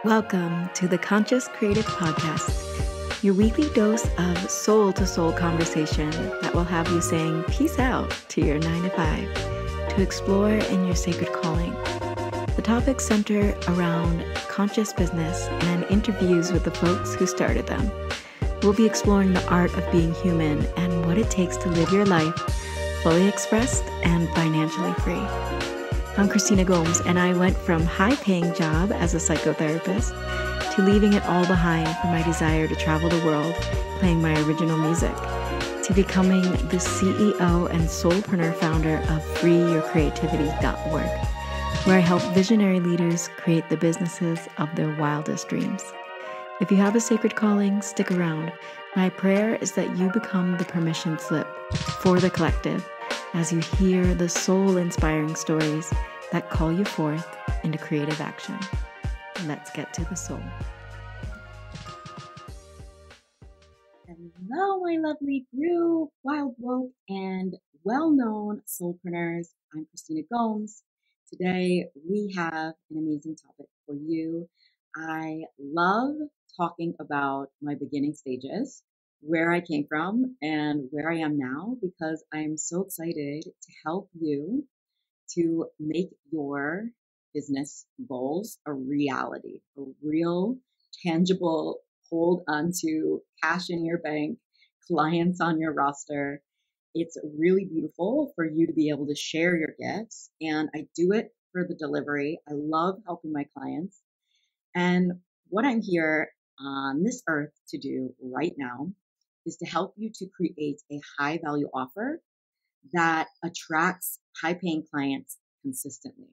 Welcome to the Conscious Creative Podcast, your weekly dose of soul-to-soul conversation that will have you saying peace out to your 9 to 5 to explore in your sacred calling. The topics center around conscious business and interviews with the folks who started them. We'll be exploring the art of being human and what it takes to live your life fully expressed and financially free. I'm Christina Gomes, and I went from high-paying job as a psychotherapist to leaving it all behind for my desire to travel the world playing my original music, to becoming the CEO and soulpreneur founder of freeyourcreativity.org, where I help visionary leaders create the businesses of their wildest dreams. If you have a sacred calling, stick around. My prayer is that you become the permission slip for the collective as you hear the soul-inspiring stories that call you forth into creative action. Let's get to the soul. Hello, my lovely group, wild, woke, and well-known soulpreneurs. I'm Christina Gomes. Today, we have an amazing topic for you. I love talking about my beginning stages, where I came from and where I am now, because I'm so excited to help you to make your business goals a reality, a real, tangible, hold onto cash in your bank, clients on your roster. It's really beautiful for you to be able to share your gifts, and I do it for the delivery. I love helping my clients. And what I'm here on this earth to do right now is to help you to create a high value offer that attracts high paying clients consistently.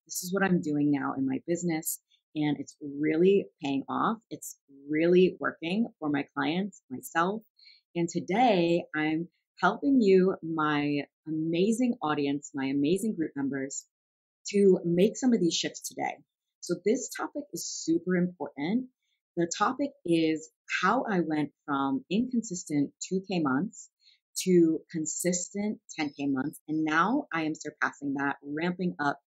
This is what I'm doing now in my business, and it's really paying off. It's really working for my clients, myself. And today I'm helping you, my amazing audience, my amazing group members, to make some of these shifts today. So this topic is super important. The topic is how I went from inconsistent 2K months to consistent 10K months. And now I am surpassing that, ramping up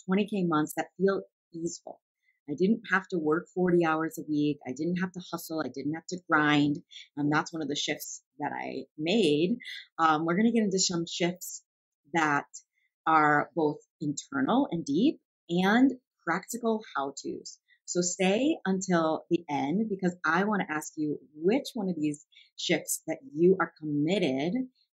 20K months that feel easeful. I didn't have to work 40 hours a week. I didn't have to hustle. I didn't have to grind. And that's one of the shifts that I made. We're going to get into some shifts that are both internal and deep and practical how-tos. So stay until the end, because I want to ask you which one of these shifts that you are committed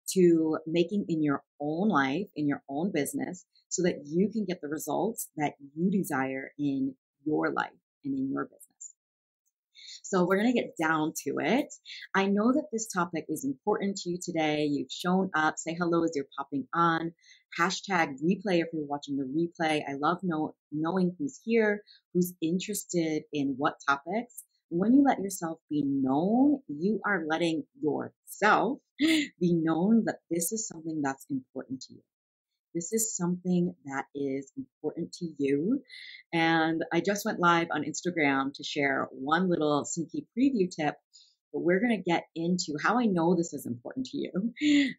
to making in your own life, in your own business, so that you can get the results that you desire in your life and in your business. So we're going to get down to it. I know that this topic is important to you today. You've shown up. Say hello as you're popping on. Hashtag replay if you're watching the replay. I love knowing who's here, who's interested in what topics. When you let yourself be known, you are letting yourself be known that this is something that's important to you. This is something that is important to you. And I just went live on Instagram to share one little sneaky preview tip, but we're going to get into how I know this is important to you.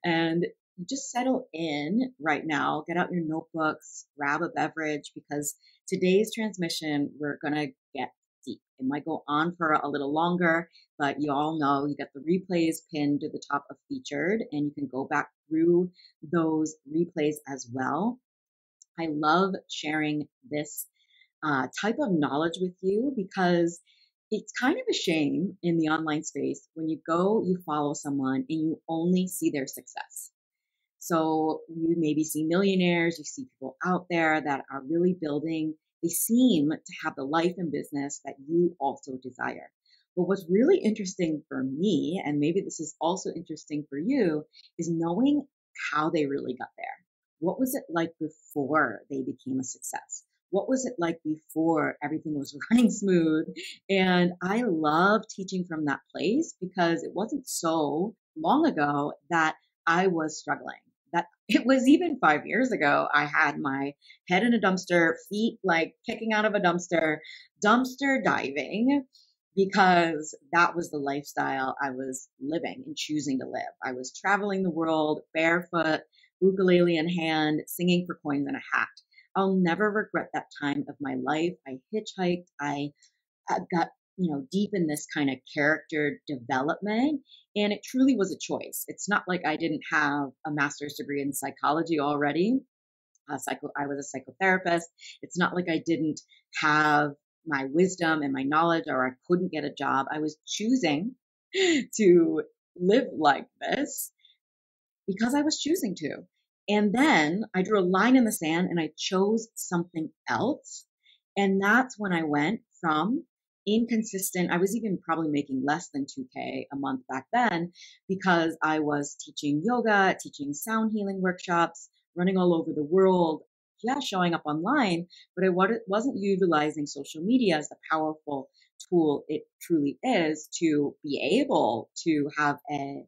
And just settle in right now, get out your notebooks, grab a beverage, because today's transmission, we're going to get deep. It might go on for a little longer, but you all know you get the replays pinned to the top of featured, and you can go back through those replays as well. I love sharing this type of knowledge with you, because it's kind of a shame in the online space when you follow someone and you only see their success. So you maybe see millionaires, you see people out there that are really building. They seem to have the life and business that you also desire. But what's really interesting for me, and maybe this is also interesting for you, is knowing how they really got there. What was it like before they became a success? What was it like before everything was running smooth? And I love teaching from that place, because it wasn't so long ago that I was struggling. That it was even 5 years ago, I had my head in a dumpster, feet like kicking out of a dumpster diving, because that was the lifestyle I was living and choosing to live. I was traveling the world barefoot, ukulele in hand, singing for coins in a hat. I'll never regret that time of my life. I hitchhiked. I got, deep in this kind of character development. And it truly was a choice. It's not like I didn't have a master's degree in psychology already. I was a psychotherapist. It's not like I didn't have my wisdom and my knowledge, or I couldn't get a job. I was choosing to live like this because I was choosing to. And then I drew a line in the sand and I chose something else. And that's when I went from inconsistent. I was even probably making less than 2K a month back then because I was teaching yoga, teaching sound healing workshops, running all over the world. Yeah, showing up online, but I wasn't utilizing social media as the powerful tool it truly is to be able to have an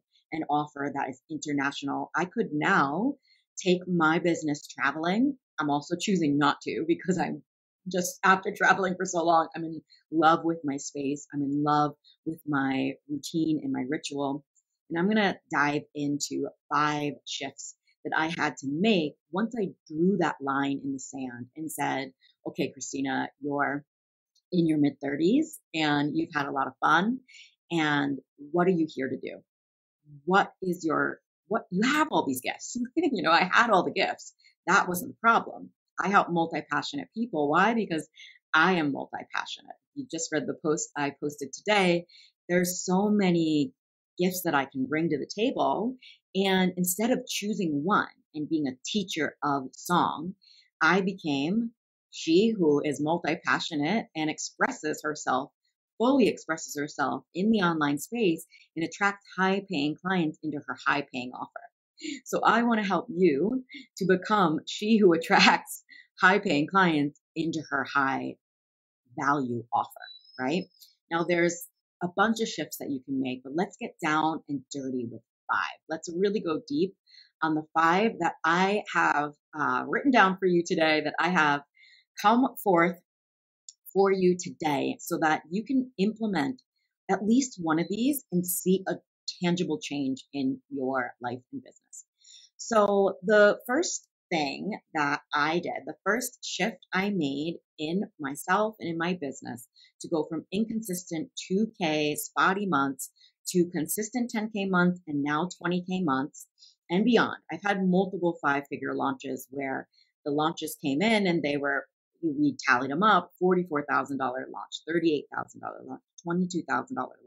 offer that is international. I could now take my business traveling. I'm also choosing not to because I'm just, after traveling for so long, I'm in love with my space. I'm in love with my routine and my ritual. And I'm going to dive into 5 shifts that I had to make once I drew that line in the sand and said, okay, Christina, you're in your mid 30s and you've had a lot of fun. And what are you here to do? What you have all these gifts. I had all the gifts. That wasn't the problem. I help multi-passionate people. Why? Because I am multi-passionate. You just read the post I posted today. There's so many gifts that I can bring to the table. And instead of choosing one and being a teacher of song, I became she who is multi-passionate and fully expresses herself in the online space and attracts high-paying clients into her high-paying offer. So I want to help you to become she who attracts high-paying clients into her high-value offer, right? Now, there's a bunch of shifts that you can make, but let's get down and dirty with 5. Let's really go deep on the 5 that I have written down for you today, that I have come forth for you today so that you can implement at least one of these and see a tangible change in your life and business. So the first thing that I did, the first shift I made in myself and in my business to go from inconsistent 2K spotty months to consistent 10K months and now 20K months and beyond. I've had multiple 5-figure launches where the launches came in and we tallied them up, $44,000 launch, $38,000 launch, $22,000 launch.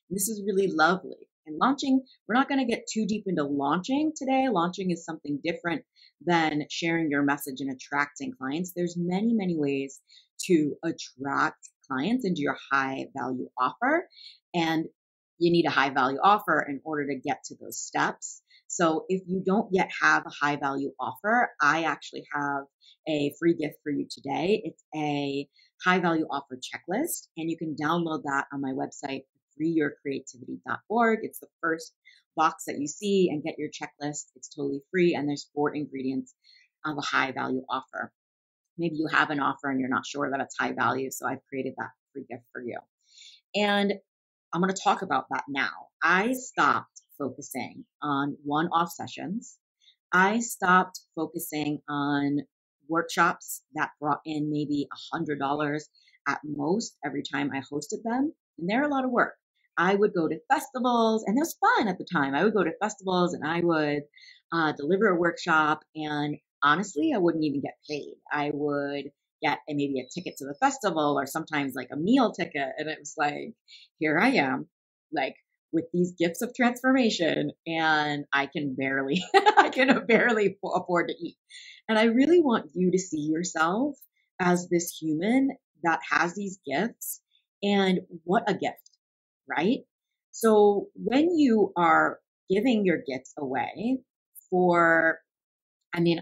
And this is really lovely. And launching, we're not going to get too deep into launching today. Launching is something different than sharing your message and attracting clients. There's many, many ways to attract clients into your high value offer. And you need a high value offer in order to get to those steps. So if you don't yet have a high value offer, I actually have a free gift for you today. It's a high value offer checklist, and you can download that on my website, freeyourcreativity.org. It's the first box that you see, and get your checklist. It's totally free, and there's 4 ingredients of a high value offer. Maybe you have an offer and you're not sure that it's high value, so I've created that free gift for you. And I'm going to talk about that now. I stopped focusing on one-off sessions. I stopped focusing on workshops that brought in maybe $100 at most every time I hosted them. And they're a lot of work. I would go to festivals, and it was fun at the time. I would go to festivals and I would deliver a workshop, and honestly, I wouldn't even get paid. I would get maybe a ticket to the festival or sometimes like a meal ticket. And it was like, here I am, like with these gifts of transformation, and I can barely afford to eat. And I really want you to see yourself as this human that has these gifts, and what a gift, right? So when you are giving your gifts away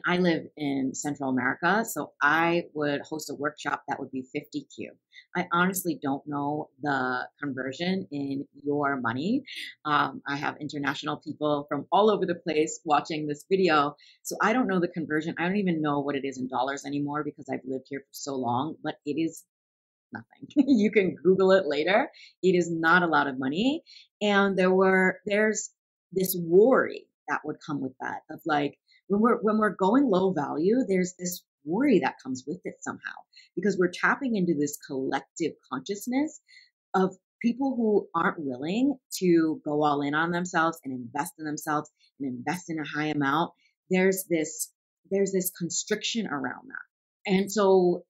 I live in Central America, so I would host a workshop that would be 50Q. I honestly don't know the conversion in your money. I have international people from all over the place watching this video, so I don't know the conversion. I don't even know what it is in dollars anymore because I've lived here for so long, but it is nothing. You can Google it later. It is not a lot of money. And there's this worry that would come with that of like, when we're going low value, there's this worry that comes with it somehow, because we're tapping into this collective consciousness of people who aren't willing to go all in on themselves and invest in themselves and invest in a high amount. There's this constriction around that. And so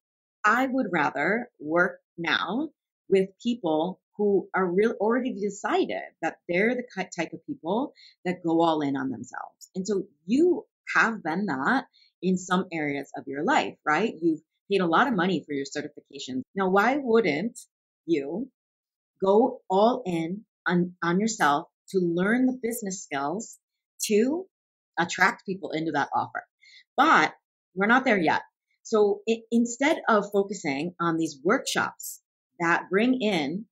I would rather work now with people who are already decided that they're the type of people that go all in on themselves. And so you have been that in some areas of your life, right? You've paid a lot of money for your certifications. Now, why wouldn't you go all in on yourself to learn the business skills to attract people into that offer? But we're not there yet. So instead of focusing on these workshops that bring in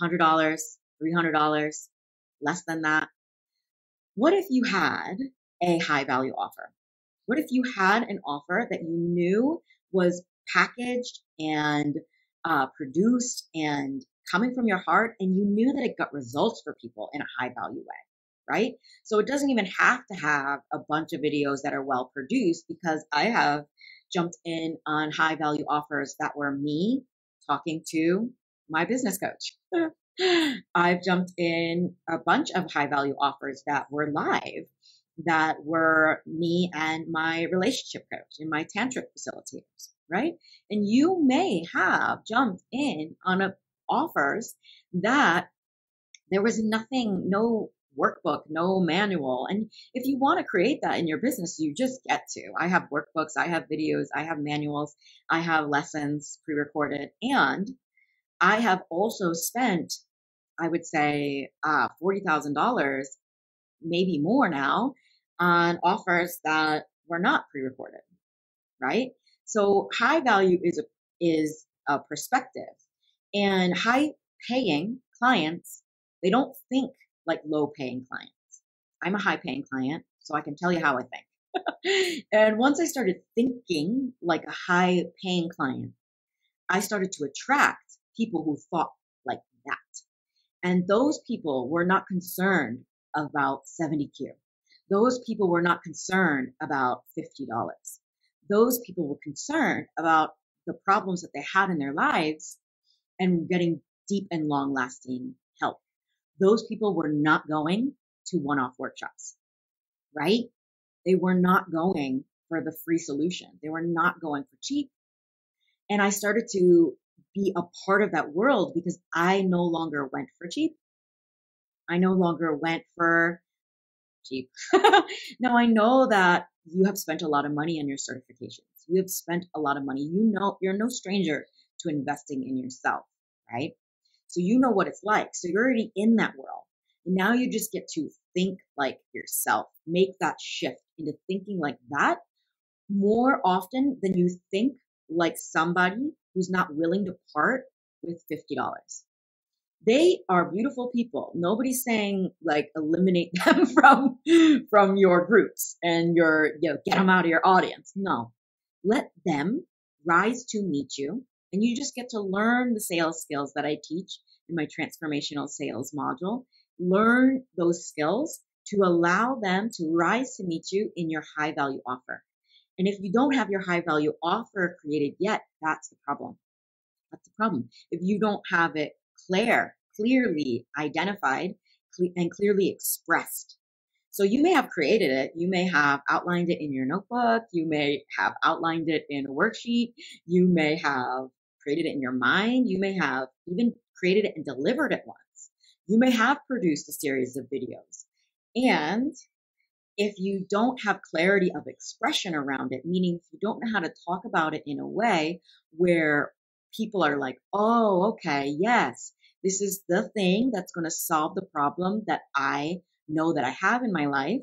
$100, $300, less than that, what if you had a high value offer? What if you had an offer that you knew was packaged and produced and coming from your heart, and you knew that it got results for people in a high value way, right? So it doesn't even have to have a bunch of videos that are well produced, because I have jumped in on high value offers that were me talking to my business coach. I've jumped in a bunch of high value offers that were live, that were me and my relationship coach and my tantric facilitators, right? And you may have jumped in on offers that there was nothing, no workbook, no manual. And if you want to create that in your business, you just get to. I have workbooks, I have videos, I have manuals, I have lessons pre-recorded, and I have also spent, I would say, $40,000, maybe more now, on offers that were not pre-recorded, right? So high value is a perspective, and high paying clients, they don't think like low paying clients. I'm a high paying client, so I can tell you how I think. And once I started thinking like a high paying client, I started to attract people who thought like that. And those people were not concerned about 70Q. Those people were not concerned about $50. Those people were concerned about the problems that they had in their lives and getting deep and long lasting help. Those people were not going to one-off workshops, right? They were not going for the free solution. They were not going for cheap. And I started to be a part of that world because I no longer went for cheap. I no longer went for cheap. Now I know that you have spent a lot of money on your certifications. You have spent a lot of money. You know, you're no stranger to investing in yourself, right? So you know what it's like. So you're already in that world. And now you just get to think like yourself, make that shift into thinking like that more often than you think like somebody who's not willing to part with $50. They are beautiful people. Nobody's saying like eliminate them from your groups and get them out of your audience. No, let them rise to meet you, and you just get to learn the sales skills that I teach in my transformational sales module. Learn those skills to allow them to rise to meet you in your high value offer. And if you don't have your high value offer created yet, that's the problem. That's the problem. If you don't have it clearly identified and clearly expressed. So you may have created it. You may have outlined it in your notebook. You may have outlined it in a worksheet. You may have created it in your mind. You may have even created it and delivered it once. You may have produced a series of videos. And if you don't have clarity of expression around it, meaning if you don't know how to talk about it in a way where people are like, oh, okay, yes, this is the thing that's going to solve the problem that I know that I have in my life,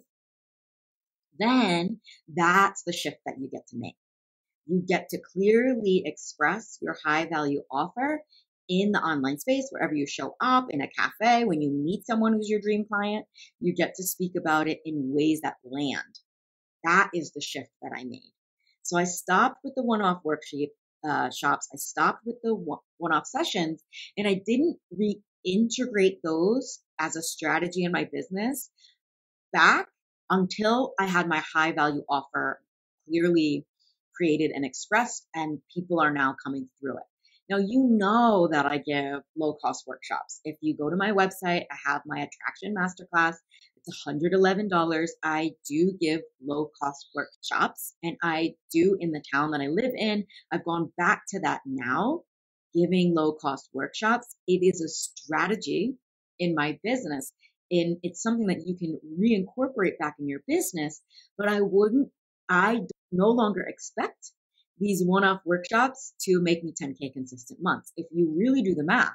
then that's the shift that you get to make. You get to clearly express your high value offer in the online space, wherever you show up, in a cafe, when you meet someone who's your dream client, you get to speak about it in ways that land. That is the shift that I made. So I stopped with the one-off worksheet shops. I stopped with the one-off sessions, and I didn't reintegrate those as a strategy in my business back until I had my high value offer clearly created and expressed, and people are now coming through it. Now, you know that I give low cost workshops. If you go to my website, I have my attraction masterclass. It's $111. I do give low cost workshops, and I do in the town that I live in. I've gone back to that now, giving low cost workshops. It is a strategy in my business. And it's something that you can reincorporate back in your business, but I no longer expect these one-off workshops to make me 10K consistent months. If you really do the math,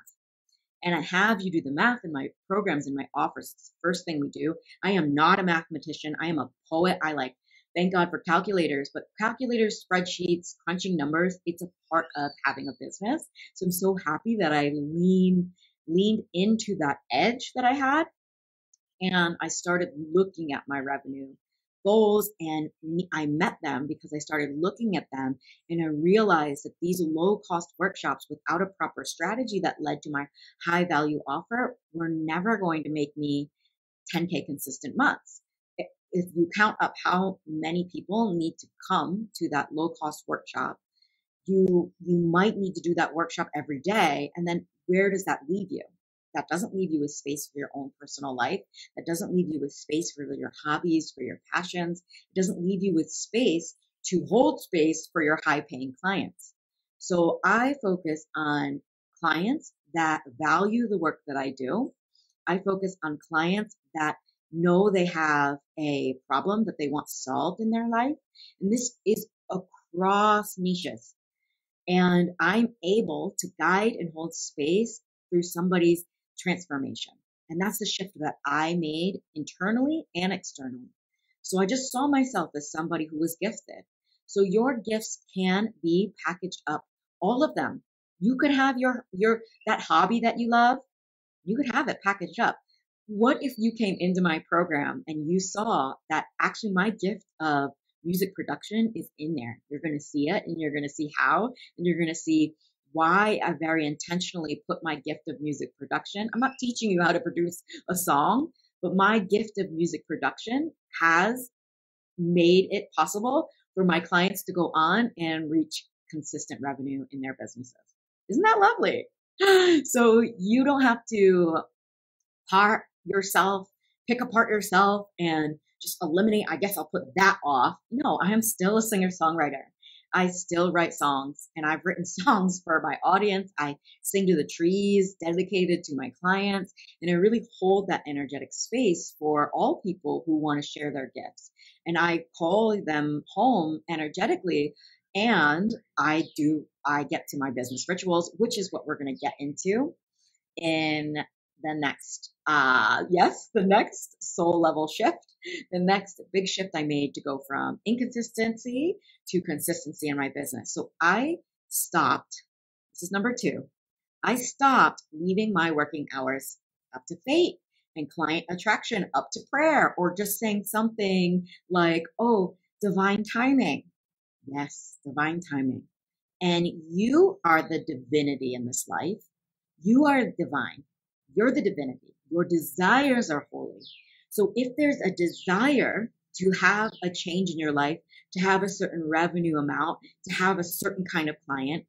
and I have you do the math in my programs, in my offers, it's the first thing we do. I am not a mathematician. I am a poet. Thank God for calculators, but calculators, spreadsheets, crunching numbers, it's a part of having a business. So I'm so happy that I leaned into that edge that I had, and I started looking at my revenue goals, and I met them because I started looking at them, and I realized that these low cost workshops without a proper strategy that led to my high value offer were never going to make me 10K consistent months. If you count up how many people need to come to that low cost workshop, you might need to do that workshop every day. And then where does that leave you? That doesn't leave you with space for your own personal life. That doesn't leave you with space for your hobbies, for your passions. It doesn't leave you with space to hold space for your high paying clients. So I focus on clients that value the work that I do. I focus on clients that know they have a problem that they want solved in their life. And this is across niches. And I'm able to guide and hold space through somebody's transformation. And that's the shift that I made internally and externally. So I just saw myself as somebody who was gifted. So your gifts can be packaged up, all of them. You could have that hobby that you love, you could have it packaged up. What if you came into my program and you saw that actually my gift of music production is in there? You're going to see it, and you're going to see how, and you're going to see why I very intentionally put my gift of music production. I'm not teaching you how to produce a song, but my gift of music production has made it possible for my clients to go on and reach consistent revenue in their businesses. Isn't that lovely? So you don't have to pick apart yourself and just eliminate, I guess I'll put that off. No, I am still a singer-songwriter. I still write songs, and I've written songs for my audience. I sing to the trees, dedicated to my clients, and I really hold that energetic space for all people who want to share their gifts. And I call them home energetically, and I get to my business rituals, which is what we're going to get into in the next soul level shift, the next big shift I made to go from inconsistency to consistency in my business. So I stopped, this is number 2, I stopped leaving my working hours up to fate and client attraction up to prayer, or just saying something like, oh, divine timing. Yes, divine timing. And you are the divinity in this life. You are divine. You're the divinity. Your desires are holy. So if there's a desire to have a change in your life, to have a certain revenue amount, to have a certain kind of client,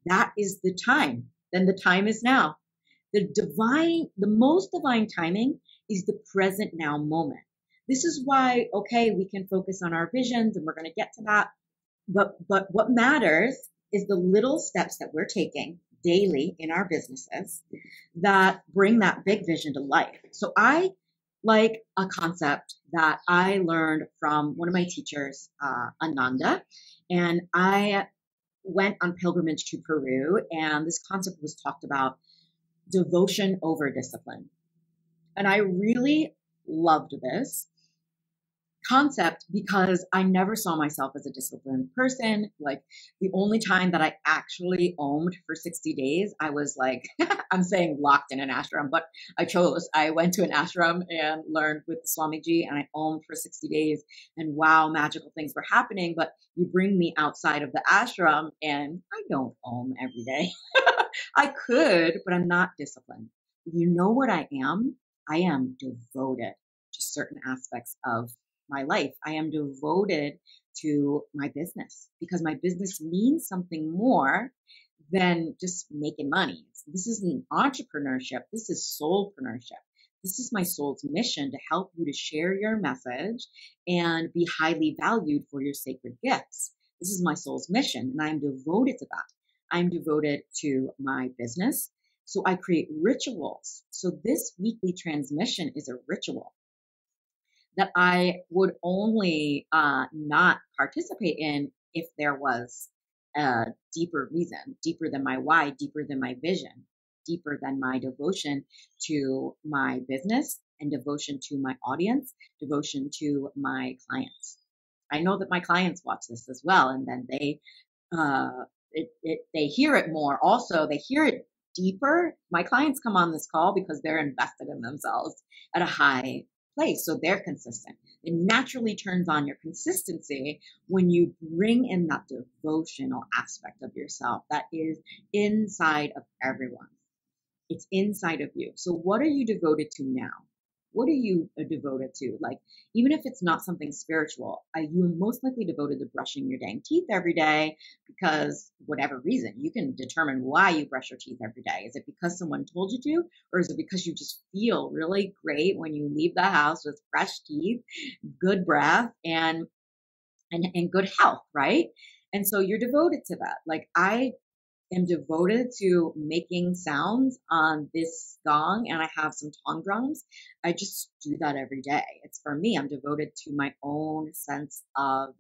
that is the time. Then the time is now. The most divine timing is the present now moment. This is why, okay, we can focus on our visions, and we're going to get to that. But what matters is the little steps that we're taking daily in our businesses that bring that big vision to life. So I like a concept that I learned from one of my teachers, Ananda, and I went on pilgrimage to Peru, and this concept was talked about: devotion over discipline. And I really loved this concept because I never saw myself as a disciplined person. Like, the only time that I actually ohmed for 60 days, I was like, I'm saying locked in an ashram, but I went to an ashram and learned with the Swamiji, and I ohmed for 60 days, and wow, magical things were happening. But you bring me outside of the ashram and I don't ohm every day. I could, but I'm not disciplined. You know what I am? I am devoted to certain aspects of my life. I am devoted to my business because my business means something more than just making money. This isn't entrepreneurship. This is soulpreneurship. This is my soul's mission to help you to share your message and be highly valued for your sacred gifts. This is my soul's mission, and I'm devoted to that. I'm devoted to my business. So I create rituals. So this weekly transmission is a ritual that I would only not participate in if there was a deeper reason, deeper than my why, deeper than my vision, deeper than my devotion to my business and devotion to my audience, devotion to my clients. I know that my clients watch this as well, and then uh, they hear it more. Also, they hear it deeper. My clients come on this call because they're invested in themselves at a high place, so they're consistent. It naturally turns on your consistency when you bring in that devotional aspect of yourself that is inside of everyone. It's inside of you. So what are you devoted to now? What are you devoted to? Like, even if it's not something spiritual, you're most likely devoted to brushing your dang teeth every day because whatever reason, you can determine why you brush your teeth every day. Is it because someone told you to, or is it because you just feel really great when you leave the house with fresh teeth, good breath, and good health, right? And so you're devoted to that. Like I am devoted to making sounds on this gong, and I have some tong drums. I just do that every day. It's for me. I'm devoted to my own sense of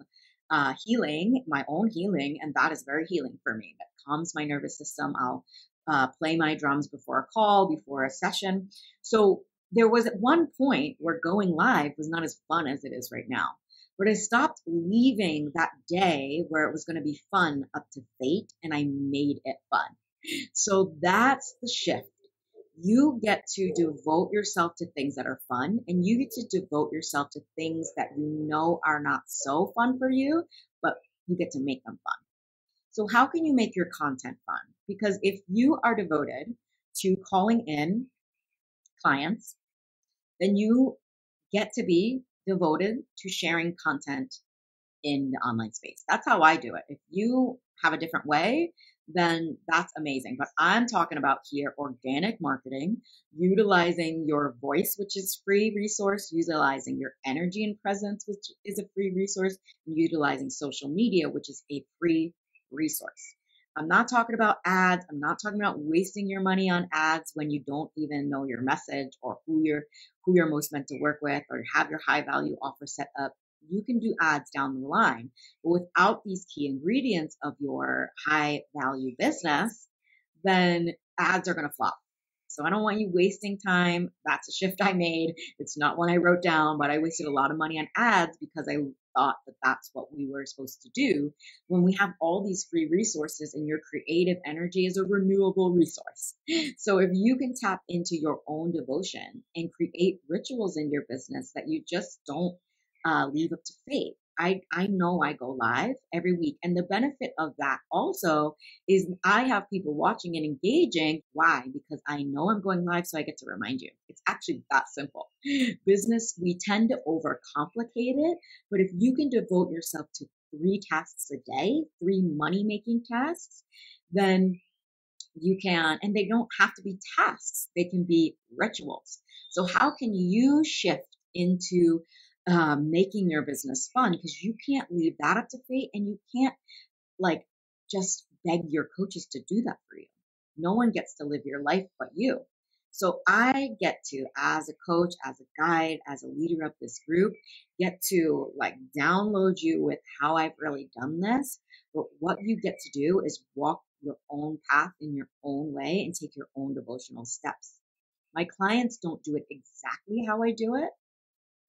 healing, my own healing, and that is very healing for me. That calms my nervous system. I'll play my drums before a call, before a session. So there was at one point where going live was not as fun as it is right now. But I stopped leaving that day where it was going to be fun up to fate, and I made it fun. So that's the shift. You get to devote yourself to things that are fun, and you get to devote yourself to things that you know are not so fun for you, but you get to make them fun. So how can you make your content fun? Because if you are devoted to calling in clients, then you get to be devoted to sharing content in the online space. That's how I do it. If you have a different way, then that's amazing. But I'm talking about here organic marketing, utilizing your voice, which is free resource, utilizing your energy and presence, which is a free resource, and utilizing social media, which is a free resource. I'm not talking about ads. I'm not talking about wasting your money on ads when you don't even know your message or who you're most meant to work with or have your high value offer set up. You can do ads down the line, but without these key ingredients of your high value business, then ads are going to flop. So I don't want you wasting time. That's a shift I made. It's not one I wrote down, but I wasted a lot of money on ads because I thought that that's what we were supposed to do when we have all these free resources, and your creative energy is a renewable resource. So if you can tap into your own devotion and create rituals in your business that you just don't leave up to fate. I know I go live every week. And the benefit of that also is I have people watching and engaging. Why? Because I know I'm going live, so I get to remind you. It's actually that simple. Business, we tend to overcomplicate it, but if you can devote yourself to 3 tasks a day, 3 money-making tasks, then you can, and they don't have to be tasks. They can be rituals. So how can you shift into making your business fun? Because you can't leave that up to fate, and you can't like just beg your coaches to do that for you. No one gets to live your life but you. So I get to, as a coach, as a guide, as a leader of this group, get to like download you with how I've really done this. But what you get to do is walk your own path in your own way and take your own devotional steps. My clients don't do it exactly how I do it,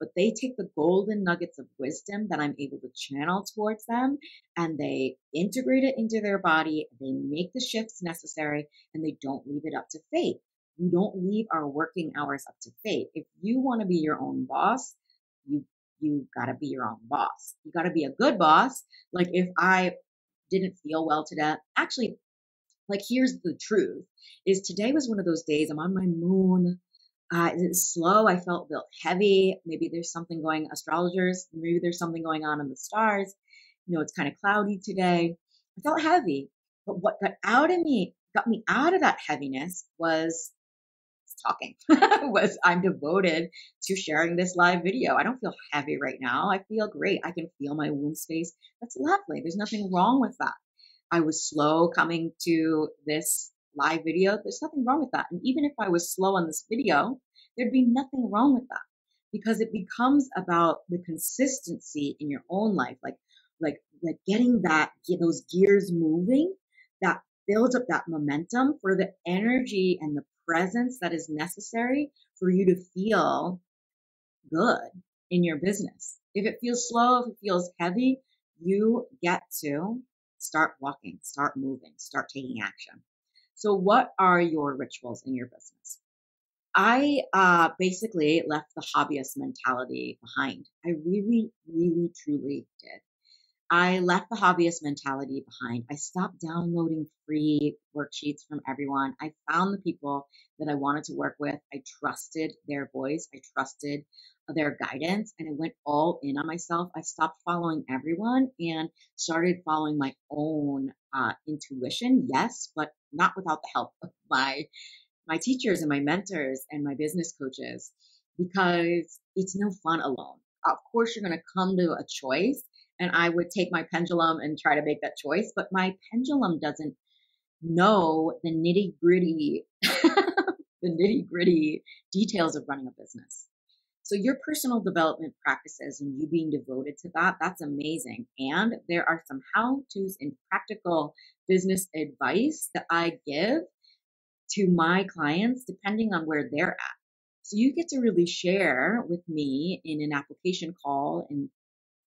but they take the golden nuggets of wisdom that I'm able to channel towards them, and they integrate it into their body. They make the shifts necessary, and they don't leave it up to fate. We don't leave our working hours up to fate. If you want to be your own boss, you got to be your own boss. You got to be a good boss. Like if I didn't feel well today, actually, like here's the truth, is today was one of those days I'm on my moon. It's slow. I felt heavy. Maybe there's something going, astrologers, maybe there's something going on in the stars. It's kind of cloudy today. I felt heavy. But what got me out of that heaviness was talking. Was I'm devoted to sharing this live video. I don't feel heavy right now. I feel great. I can feel my womb space. That's lovely. There's nothing wrong with that. I was slow coming to this live video. There's nothing wrong with that. And even if I was slow on this video, there'd be nothing wrong with that, because it becomes about the consistency in your own life, like getting those gears moving, that builds up that momentum for the energy and the presence that is necessary for you to feel good in your business. If it feels slow, if it feels heavy, you get to start walking, start moving, start taking action. So what are your rituals in your business? I basically left the hobbyist mentality behind. I really, really, truly did. I left the hobbyist mentality behind. I stopped downloading free worksheets from everyone. I found the people that I wanted to work with. I trusted their voice. I trusted their guidance, and I went all in on myself. I stopped following everyone and started following my own intuition. Yes, but not without the help of my teachers and my mentors and my business coaches, because it's no fun alone. Of course, you're going to come to a choice, and I would take my pendulum and try to make that choice, but my pendulum doesn't know the nitty gritty, the nitty gritty details of running a business. So your personal development practices and you being devoted to that, that's amazing. And there are some how-tos and practical business advice that I give to my clients depending on where they're at. So you get to really share with me in an application call, and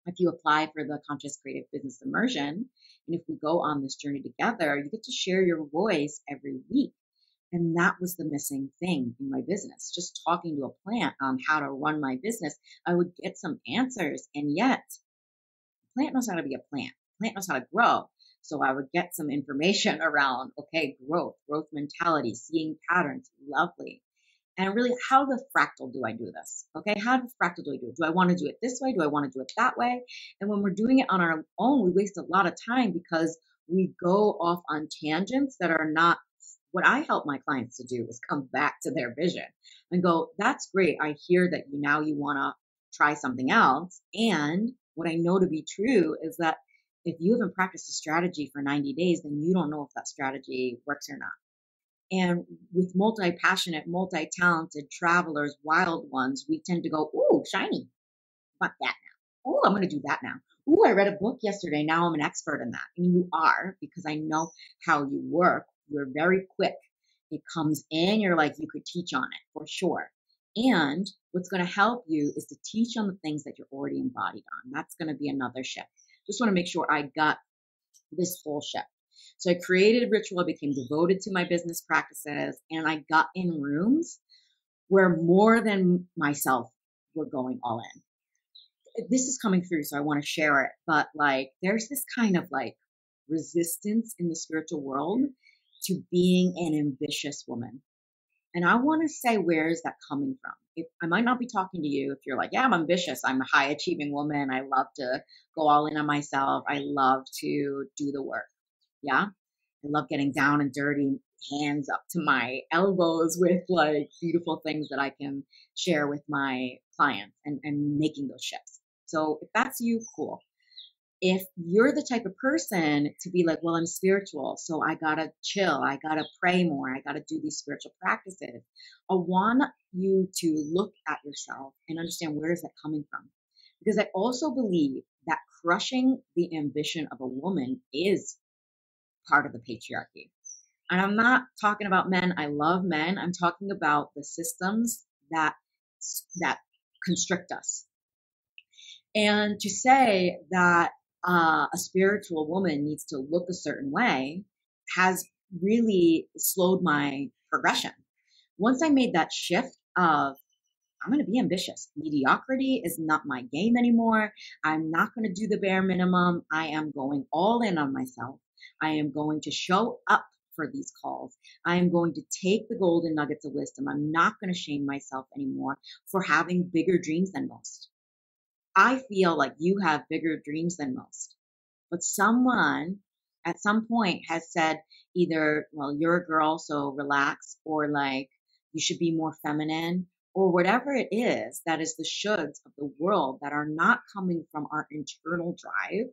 if you apply for the Conscious Creative Business Immersion, and if we go on this journey together, you get to share your voice every week. And that was the missing thing in my business. Just talking to a plant on how to run my business, I would get some answers, and yet the plant knows how to be a plant. The plant knows how to grow. So I would get some information around, okay, growth mentality, seeing patterns, lovely. And really, how the fractal do I do this? Okay, how the fractal do I do it? Do I want to do it this way? Do I want to do it that way? And when we're doing it on our own, we waste a lot of time because we go off on tangents that are not what I help my clients to do, is come back to their vision and go, that's great. I hear that you want to try something else. And what I know to be true is that if you haven't practiced a strategy for 90 days, then you don't know if that strategy works or not. And with multi-passionate, multi-talented travelers, wild ones, we tend to go, ooh, shiny. Want that now. Ooh, I'm going to do that now. Ooh, I read a book yesterday. Now I'm an expert in that. And you are, because I know how you work. You're very quick. It comes in, you're like, you could teach on it for sure. And what's going to help you is to teach on the things that you're already embodied on. That's going to be another shift. Just want to make sure I got this whole shift. So I created a ritual, I became devoted to my business practices, and I got in rooms where more than myself were going all in. This is coming through, so I want to share it. But there's this kind of resistance in the spiritual world to being an ambitious woman. And I want to say, where is that coming from? I might not be talking to you if you're like, yeah, I'm ambitious. I'm a high achieving woman. I love to go all in on myself. I love to do the work. Yeah. I love getting down and dirty, hands up to my elbows with beautiful things that I can share with my clients and making those shifts. So if that's you, cool. If you're the type of person to be like, well, I'm spiritual, so I gotta chill, I gotta pray more, I gotta do these spiritual practices, I want you to look at yourself and understand, where is that coming from? Because I also believe that crushing the ambition of a woman is part of the patriarchy. And I'm not talking about men. I love men. I'm talking about the systems that constrict us. And to say that a spiritual woman needs to look a certain way has really slowed my progression. Once I made that shift of, I'm going to be ambitious. Mediocrity is not my game anymore. I'm not going to do the bare minimum. I am going all in on myself. I am going to show up for these calls. I am going to take the golden nuggets of wisdom. I'm not going to shame myself anymore for having bigger dreams than most. I feel like you have bigger dreams than most, but someone at some point has said either, well, you're a girl, so relax, or like you should be more feminine, or whatever it is that is the shoulds of the world that are not coming from our internal drive.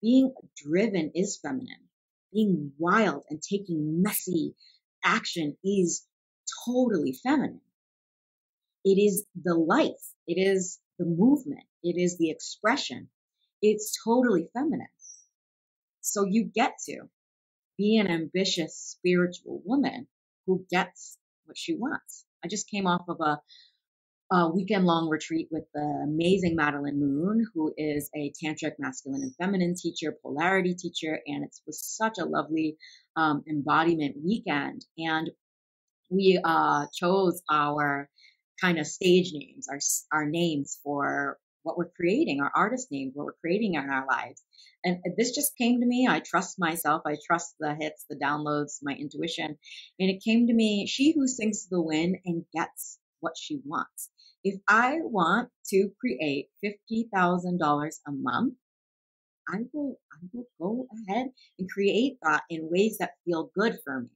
Being driven is feminine. Being wild and taking messy action is totally feminine. It is the life. It is the movement. It is the expression. It's totally feminine. So you get to be an ambitious spiritual woman who gets what she wants. I just came off of a weekend-long retreat with the amazing Madeline Moon, who is a tantric masculine and feminine teacher, polarity teacher, and it was such a lovely embodiment weekend. And we chose our kind of stage names, our names for what we're creating, our artist names, what we're creating in our lives. And this just came to me. I trust myself. I trust the hits, the downloads, my intuition. And it came to me, she who sinks to the wind and gets what she wants. If I want to create $50,000 a month, I will go ahead and create that in ways that feel good for me.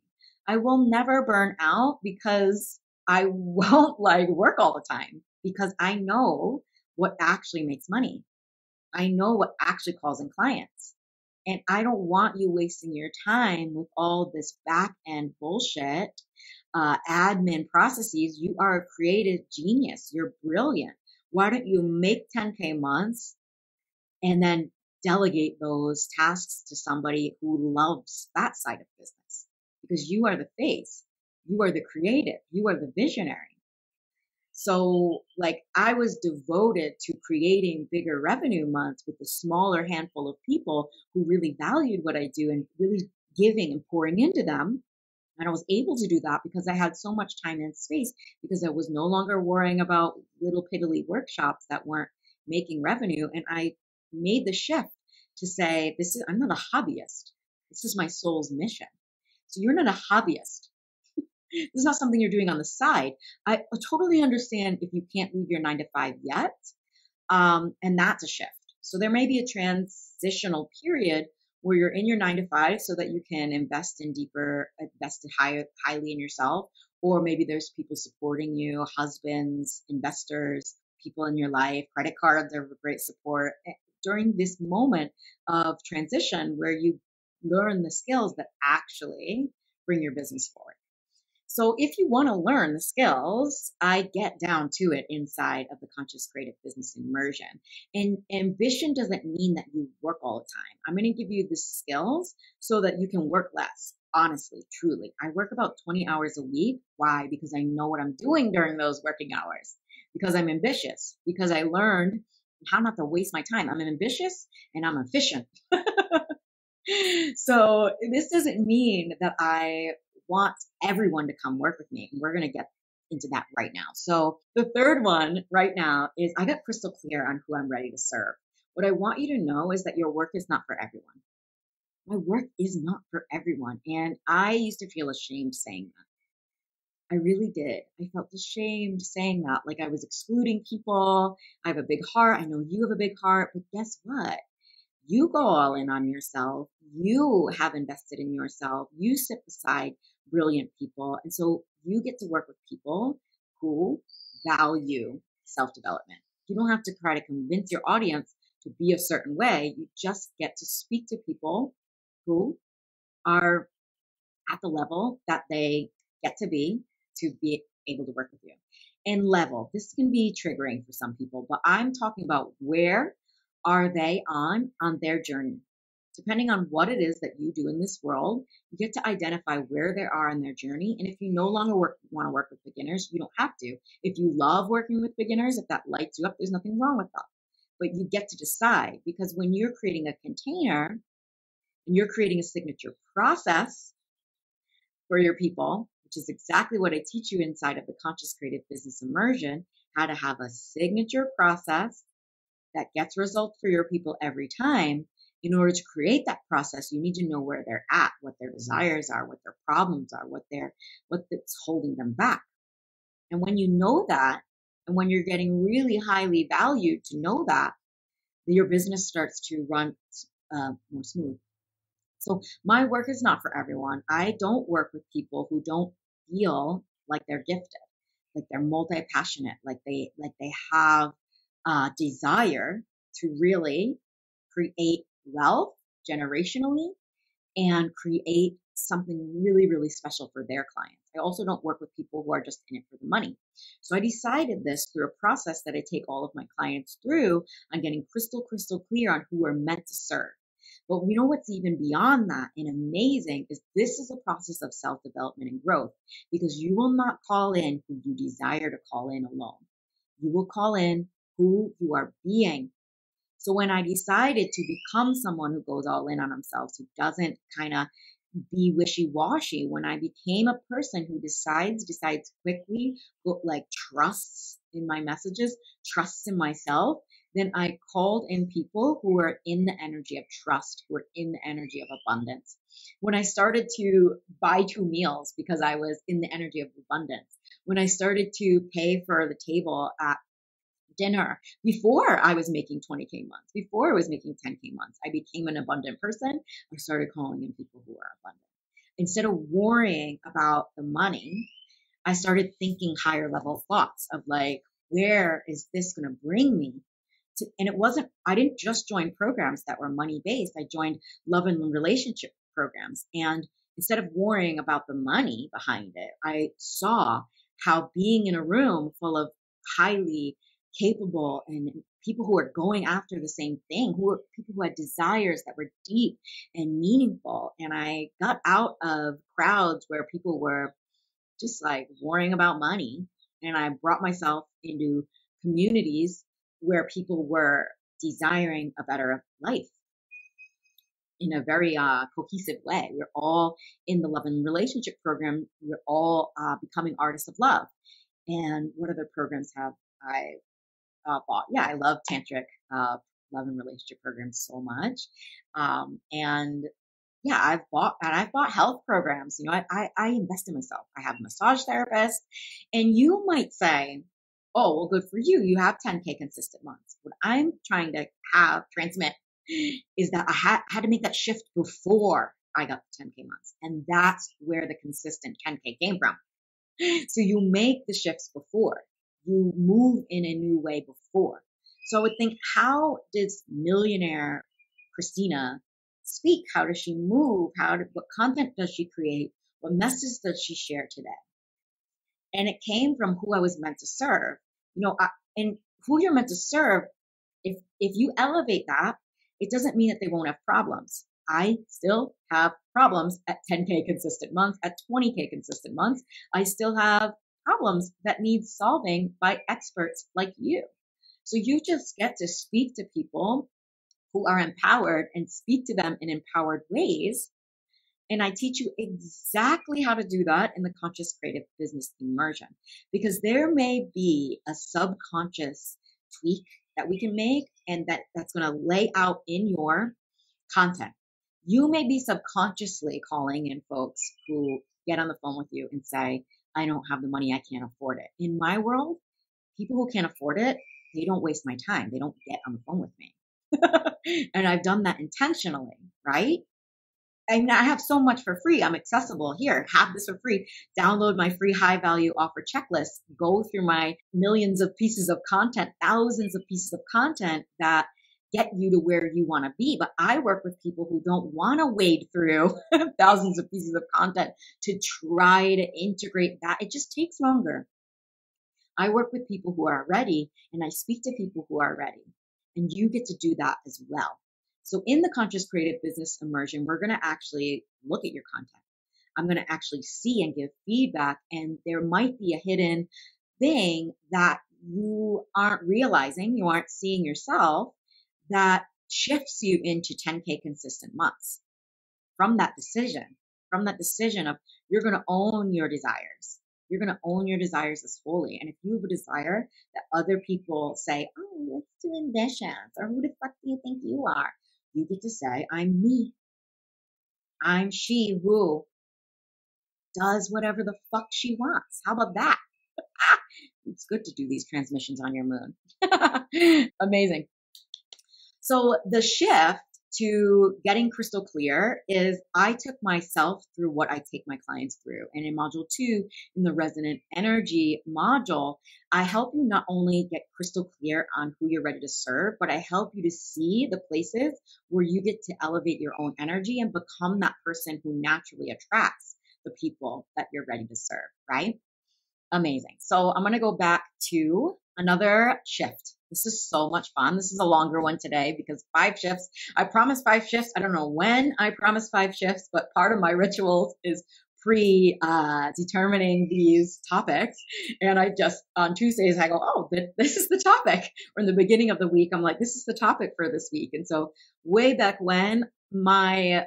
I will never burn out because I won't like work all the time, because I know what actually makes money. I know what actually calls in clients. And I don't want you wasting your time with all this back end bullshit, admin processes. You are a creative genius. You're brilliant. Why don't you make 10K months and then delegate those tasks to somebody who loves that side of business? Because you are the face. You are the creative. You are the visionary. So like I was devoted to creating bigger revenue months with a smaller handful of people who really valued what I do and really giving and pouring into them. And I was able to do that because I had so much time and space, because I was no longer worrying about little piddly workshops that weren't making revenue. And I made the shift to say, I'm not a hobbyist. This is my soul's mission. So you're not a hobbyist. This is not something you're doing on the side. I totally understand if you can't leave your 9 to 5 yet. And that's a shift. So there may be a transitional period where you're in your 9 to 5 so that you can invest highly in yourself. Or maybe there's people supporting you, husbands, investors, people in your life, credit cards are great support during this moment of transition where you learn the skills that actually bring your business forward. So if you want to learn the skills, I get down to it inside of the Conscious Creative Business Immersion. And ambition doesn't mean that you work all the time. I'm going to give you the skills so that you can work less. Honestly, truly. I work about 20 hours a week. Why? Because I know what I'm doing during those working hours. Because I'm ambitious. Because I learned how not to waste my time. I'm ambitious and I'm efficient. So this doesn't mean that I want everyone to come work with me. And we're going to get into that right now. So the third one right now is I got crystal clear on who I'm ready to serve. What I want you to know is that your work is not for everyone. My work is not for everyone. And I used to feel ashamed saying that. I really did. I felt ashamed saying that, like I was excluding people. I have a big heart. I know you have a big heart, but guess what? You go all in on yourself. You have invested in yourself. You sit beside brilliant people. And so you get to work with people who value self-development. You don't have to try to convince your audience to be a certain way. You just get to speak to people who are at the level that they get to be able to work with you. And level, this can be triggering for some people, but I'm talking about where are they on their journey. Depending on what it is that you do in this world, you get to identify where they are in their journey. And if you no longer want to work with beginners, you don't have to. If you love working with beginners, if that lights you up, there's nothing wrong with that. But you get to decide, because when you're creating a container and you're creating a signature process for your people, which is exactly what I teach you inside of the Conscious Creative Business Immersion, how to have a signature process that gets results for your people every time. In order to create that process, you need to know where they're at, what their desires are, what their problems are, what's holding them back. And when you know that, and when you're getting really highly valued to know that, your business starts to run more smooth. So my work is not for everyone. I don't work with people who don't feel like they're gifted, like they're multi-passionate, like they have a desire to really create wealth generationally and create something really, really special for their clients. I also don't work with people who are just in it for the money. So I decided this through a process that I take all of my clients through on getting crystal clear on who we're meant to serve. But you know what's even beyond that and amazing is this is a process of self-development and growth, because you will not call in who you desire to call in alone. You will call in who you are being. So when I decided to become someone who goes all in on themselves, who doesn't kind of be wishy-washy, when I became a person who decides quickly, like trusts in my messages, trusts in myself, then I called in people who were in the energy of trust, who were in the energy of abundance. When I started to buy 2 meals because I was in the energy of abundance, when I started to pay for the table at dinner before I was making 20K months, before I was making 10K months, I became an abundant person. I started calling in people who are abundant. Instead of worrying about the money, I started thinking higher level thoughts of like, where is this going to bring me to? And I didn't just join programs that were money based. I joined love and relationship programs. And instead of worrying about the money behind it, I saw how being in a room full of highly capable and people who are going after the same thing, who are people who had desires that were deep and meaningful. And I got out of crowds where people were just like worrying about money. And I brought myself into communities where people were desiring a better life in a very cohesive way. We're all in the love and relationship program. We're all becoming artists of love. And what other programs have I bought? Yeah, I love tantric love and relationship programs so much. And yeah, I've bought health programs. You know, I invest in myself. I have a massage therapist, and you might say, "Oh, well, good for you. You have 10K consistent months." What I'm trying to transmit is that I had to make that shift before I got the 10K months, and that's where the consistent 10K came from. So you make the shifts before, you move in a new way before. So I would think, how does millionaire Christina speak? How does she move? What content does she create? What message does she share today? And it came from who I was meant to serve. And who you're meant to serve, if you elevate that, it doesn't mean that they won't have problems. I still have problems at 10K consistent months, at 20K consistent months. I still have problems that need solving by experts like you. So you just get to speak to people who are empowered and speak to them in empowered ways. And I teach you exactly how to do that in the Conscious Creative Business Immersion, because there may be a subconscious tweak that we can make and that's going to lay out in your content. You may be subconsciously calling in folks who get on the phone with you and say, I don't have the money, I can't afford it. In my world, people who can't afford it, they don't waste my time. They don't get on the phone with me. And I've done that intentionally, right? I mean, I have so much for free. I'm accessible. Here, have this for free. Download my free high value offer checklist. Go through my millions of pieces of content, thousands of pieces of content that get you to where you want to be. But I work with people who don't want to wade through thousands of pieces of content to try to integrate that. It just takes longer. I work with people who are ready, and I speak to people who are ready. And you get to do that as well. So in the Conscious Creative Business Immersion, we're going to actually look at your content. I'm going to actually see and give feedback, and there might be a hidden thing that you aren't realizing, you aren't seeing yourself, that shifts you into 10K consistent months from that decision of you're going to own your desires. You're going to own your desires as fully. And if you have a desire that other people say, oh, that's too ambitious, or who the fuck do you think you are? You get to say, I'm me. I'm she who does whatever the fuck she wants. How about that? It's good to do these transmissions on your moon. Amazing. So the shift to getting crystal clear is I took myself through what I take my clients through. And in module 2, in the resonant energy module, I help you not only get crystal clear on who you're ready to serve, but I help you to see the places where you get to elevate your own energy and become that person who naturally attracts the people that you're ready to serve, right? Amazing. So I'm going to go back to another shift. This is so much fun. This is a longer one today because 5 shifts. I promised 5 shifts. I don't know when I promised 5 shifts, but part of my rituals is determining these topics. And I just, on Tuesdays, I go, oh, this is the topic. Or in the beginning of the week, I'm like, this is the topic for this week. And so way back when I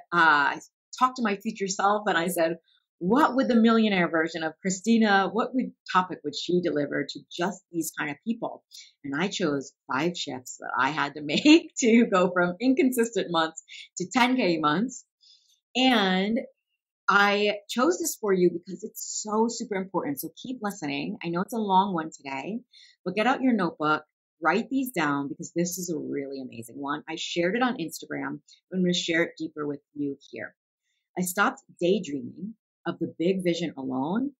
talked to my future self and I said, what would the millionaire version of Christina, what topic would she deliver to just these kind of people? And I chose 5 shifts that I had to make to go from inconsistent months to 10K months. And I chose this for you because it's so super important. So keep listening. I know it's a long one today, but get out your notebook, write these down because this is a really amazing one. I shared it on Instagram. I'm going to share it deeper with you here. I stopped daydreaming of the big vision alone,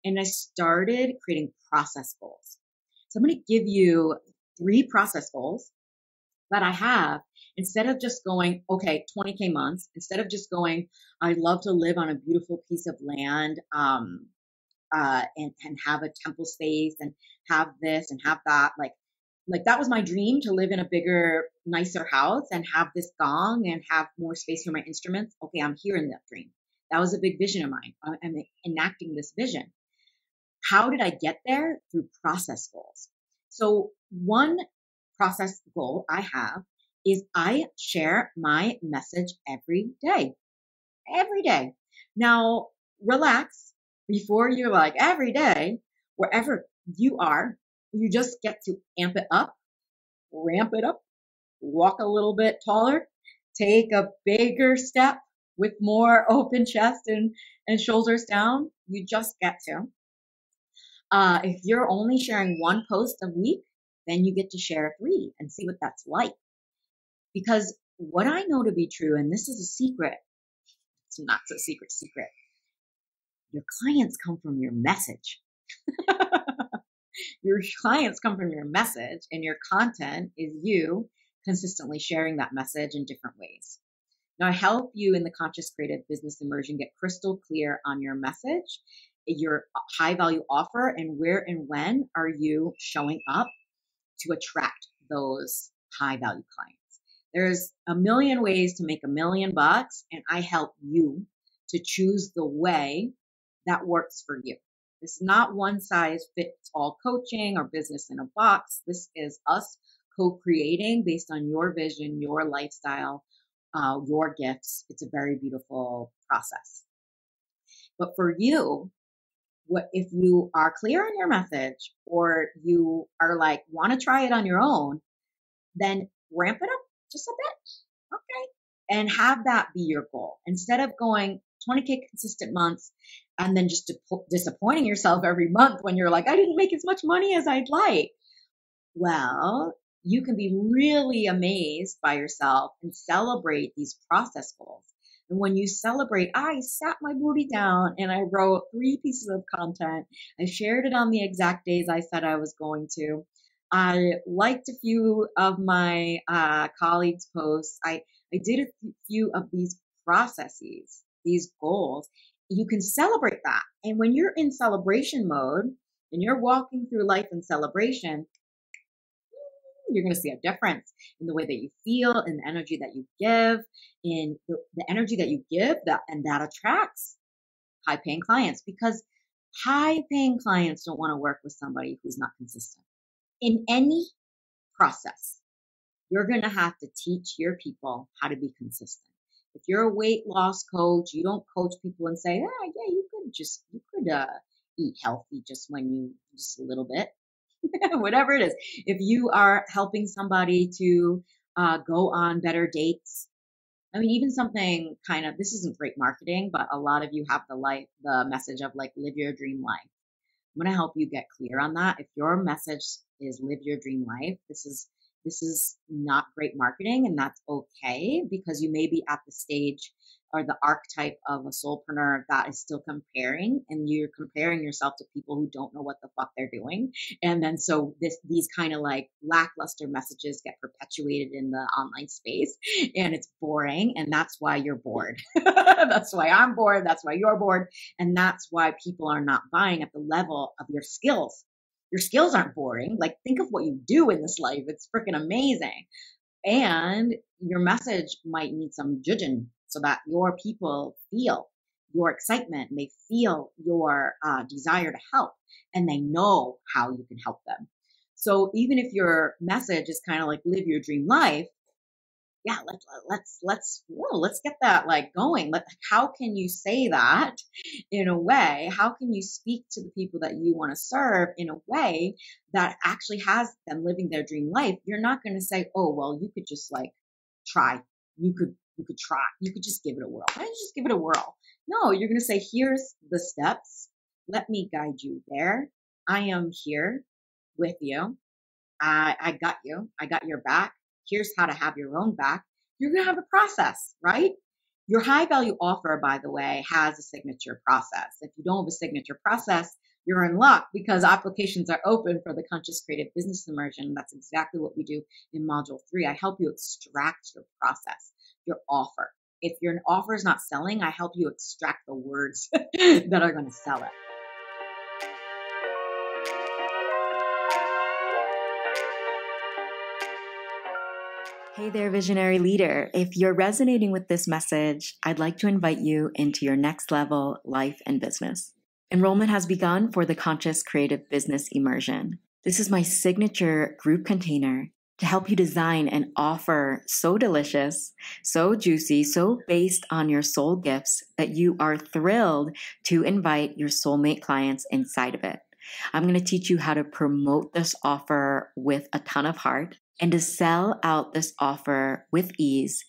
and I started creating process goals. So I'm going to give you 3 process goals that I have instead of just going, okay, 20K months, instead of just going, I'd love to live on a beautiful piece of land and have a temple space and have this and have that. Like that was my dream, to live in a bigger, nicer house and have this gong and have more space for my instruments. Okay, I'm here in that dream. That was a big vision of mine. I'm enacting this vision. How did I get there? Through process goals. So one process goal I have is I share my message every day. Every day. Now, relax before you're like, every day, wherever you are, you just get to amp it up, ramp it up, walk a little bit taller, take a bigger step with more open chest and shoulders down. You just get to. If you're only sharing 1 post a week, then you get to share 3 and see what that's like. Because what I know to be true, and this is a secret, it's not so secret, your clients come from your message. Your clients come from your message, and your content is you consistently sharing that message in different ways. Now, I help you in the Conscious Creative Business Immersion get crystal clear on your message, your high value offer, and where and when are you showing up to attract those high value clients. There's a million ways to make $1 million, and I help you to choose the way that works for you. This is not one size fits all coaching or business in a box. This is us co-creating based on your vision, your lifestyle, your gifts. It's a very beautiful process. But for you, what if you are clear on your message, or you are like, want to try it on your own, then ramp it up just a bit. Okay. And have that be your goal. Instead of going 20K consistent months and then just disappointing yourself every month when you're like, I didn't make as much money as I'd like. Well, you can be really amazed by yourself and celebrate these process goals. And when you celebrate, I sat my booty down and I wrote 3 pieces of content. I shared it on the exact days I said I was going to. I liked a few of my colleagues' posts. I did a few of these processes, these goals. You can celebrate that. And when you're in celebration mode and you're walking through life in celebration, you're going to see a difference in the way that you feel, in the energy that you give, in the energy that you give, and that attracts high-paying clients, because high-paying clients don't want to work with somebody who's not consistent. In any process, you're going to have to teach your people how to be consistent. If you're a weight loss coach, you don't coach people and say, yeah, you could eat healthy just a little bit. Whatever it is. If you are helping somebody to go on better dates, I mean, even something kind of, this isn't great marketing, but a lot of you have the message of like, live your dream life. I'm going to help you get clear on that. If your message is live your dream life, this is not great marketing, and that's okay, because you may be at the stage or the archetype of a soulpreneur that is still comparing, and you're comparing yourself to people who don't know what the fuck they're doing. And then so these kind of like lackluster messages get perpetuated in the online space, and it's boring, and that's why you're bored. That's why I'm bored. That's why you're bored. And that's why people are not buying at the level of your skills. Your skills aren't boring. Like, think of what you do in this life. It's freaking amazing. And your message might need some judging so that your people feel your excitement and they feel your desire to help, and they know how you can help them. So even if your message is kind of like live your dream life, yeah, let's get that like going. How can you say that in a way? How can you speak to the people that you want to serve in a way that actually has them living their dream life? You're not going to say, oh, well, you could just like try. You could try. You could just give it a whirl. Why don't you just give it a whirl? No, you're going to say, here's the steps. Let me guide you there. I am here with you. I got you. I got your back. Here's how to have your own back. You're going to have a process, right? Your high value offer, by the way, has a signature process. If you don't have a signature process, you're in luck, because applications are open for the Conscious Creative Business Immersion. That's exactly what we do in Module 3. I help you extract your process, your offer. If your offer is not selling, I help you extract the words that are going to sell it. Hey there, visionary leader. If you're resonating with this message, I'd like to invite you into your next level life and business. Enrollment has begun for the Conscious Creative Business Immersion. This is my signature group container to help you design an offer so delicious, so juicy, so based on your soul gifts that you are thrilled to invite your soulmate clients inside of it. I'm going to teach you how to promote this offer with a ton of heart and to sell out this offer with ease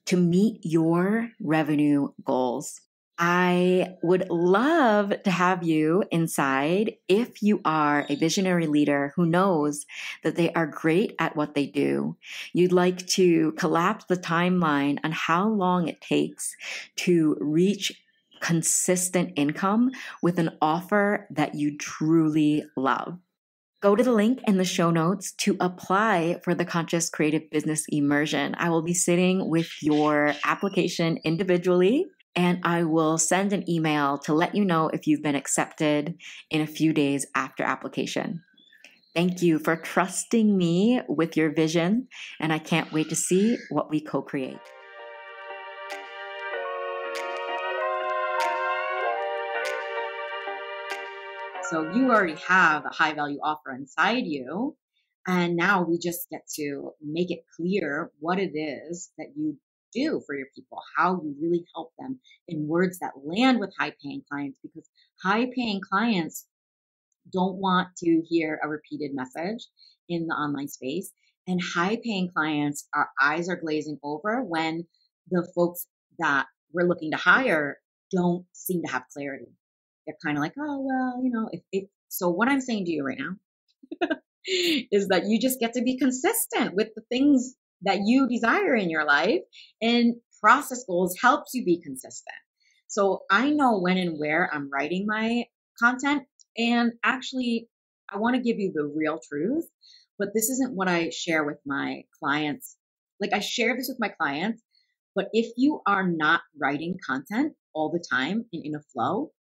to meet your revenue goals. I would love to have you inside if you are a visionary leader who knows that they are great at what they do. You'd like to collapse the timeline on how long it takes to reach consistent income with an offer that you truly love. Go to the link in the show notes to apply for the Conscious Creative Business Immersion. I will be sitting with your application individually, and I will send an email to let you know if you've been accepted in a few days after application. Thank you for trusting me with your vision, and I can't wait to see what we co-create. So you already have a high value offer inside you. And now we just get to make it clear what it is that you do for your people, how you really help them in words that land with high paying clients, because high paying clients don't want to hear a repeated message in the online space. And high paying clients, our eyes are glazing over when the folks that we're looking to hire don't seem to have clarity. They're kind of like, oh, well, if so what I'm saying to you right now is that you just get to be consistent with the things that you desire in your life, and process goals helps you be consistent. So I know when and where I'm writing my content, and actually I want to give you the real truth, but this isn't what I share with my clients. Like, I share this with my clients, but if you are not writing content all the time and in a flow,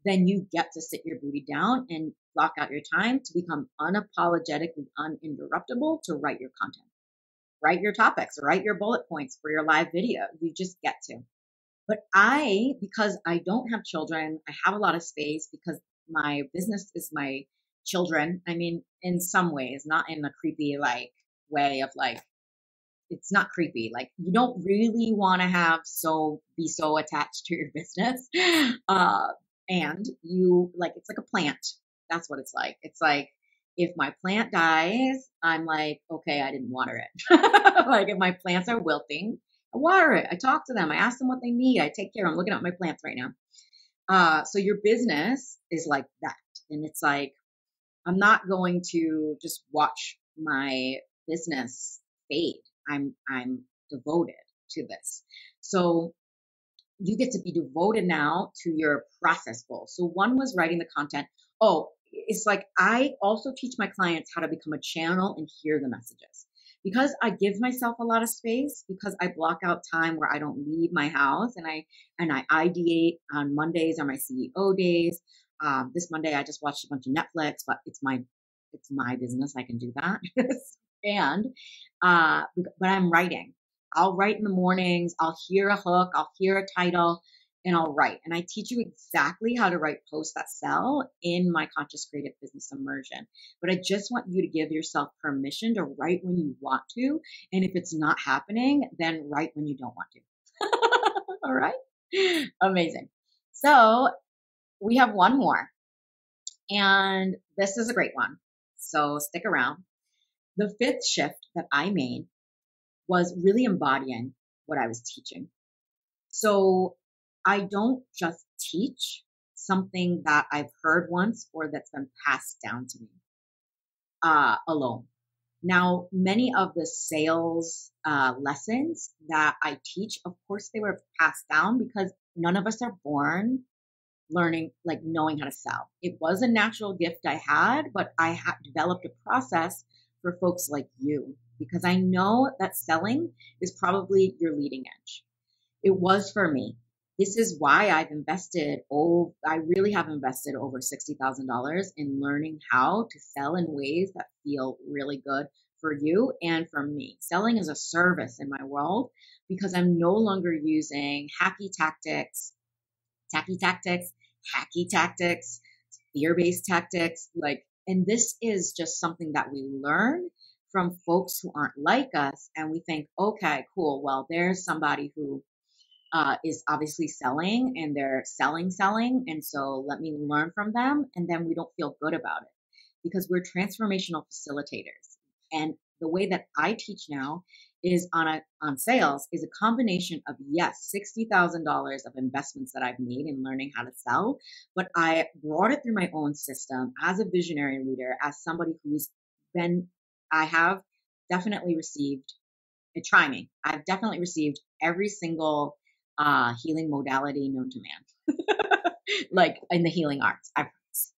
then you get to sit your booty down and block out your time to become unapologetically uninterruptible to write your content, write your topics, write your bullet points for your live video. You just get to. But because I don't have children, I have a lot of space because my business is my children. I mean, in some ways, not in a creepy like way of like, it's not creepy. Like, you don't really want to be so attached to your business. And you like, it's like a plant. That's what it's like. It's like, if my plant dies, I'm like, okay, I didn't water it. Like, if my plants are wilting, I water it. I talk to them. I ask them what they need. I take care. I'm looking at my plants right now. So your business is like that. And it's like, I'm not going to just watch my business fade. I'm devoted to this. So you get to be devoted now to your process goals. So one was writing the content. Oh, it's like I also teach my clients how to become a channel and hear the messages. Because I give myself a lot of space, because I block out time where I don't leave my house, and I ideate on Mondays are my CEO days. This Monday I just watched a bunch of Netflix, but it's my business. I can do that. And but I'm writing. I'll write in the mornings. I'll hear a hook. I'll hear a title, and I'll write. And I teach you exactly how to write posts that sell in my Conscious Creative Business Immersion. But I just want you to give yourself permission to write when you want to. And if it's not happening, then write when you don't want to. All right. Amazing. So we have one more, and this is a great one. So stick around. The fifth shift that I made was really embodying what I was teaching. So I don't just teach something that I've heard once or that's been passed down to me alone. Now, many of the sales lessons that I teach, of course, they were passed down because none of us are born learning, like knowing how to sell. It was a natural gift I had, but I had developed a process for folks like you, because I know that selling is probably your leading edge. It was for me. This is why I really have invested over $60,000 in learning how to sell in ways that feel really good for you and for me. Selling is a service in my world because I'm no longer using hacky tactics, fear-based tactics, and this is just something that we learn from folks who aren't like us. And we think, okay, cool. Well, there's somebody who is obviously selling, and they're selling. And so let me learn from them. And then we don't feel good about it because we're transformational facilitators. And the way that I teach now is on sales is a combination of, yes, $60,000 of investments that I've made in learning how to sell, but I brought it through my own system as a visionary leader, as somebody I have definitely received, I've definitely received every single healing modality known to man, like in the healing arts. I've